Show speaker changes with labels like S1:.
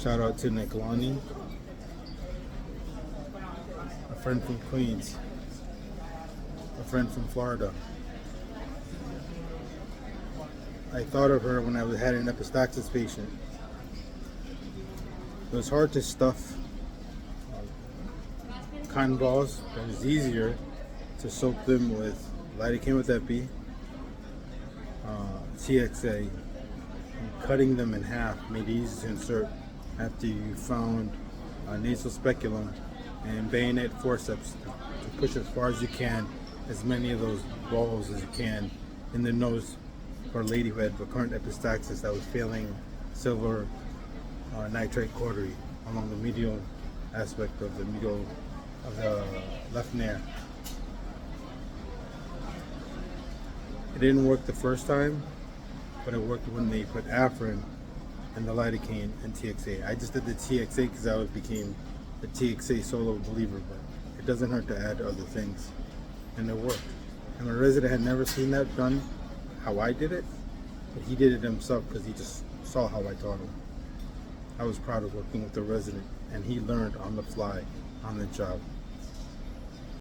S1: Shout out to Nick Lonnie, a friend from Queens, a friend from Florida. I thought of her when I had an epistaxis patient. It was hard to stuff cotton balls, but it was easier to soak them with lidocaine with Epi, TXA, and cutting them in half made it easy to insert after you found a nasal speculum and bayonet forceps to push as far as you can, as many of those balls as you can in the nose for a lady who had recurrent epistaxis that was failing silver nitrate cautery along the medial aspect of the left nare. It didn't work the first time, but it worked when they put Afrin and the lidocaine and TXA. I just did the TXA because I became a TXA solo believer, but it doesn't hurt to add other things, and it worked. And my resident had never seen that done how I did it, but he did it himself because he just saw how I taught him. I was proud of working with the resident, and he learned on the fly, on the job.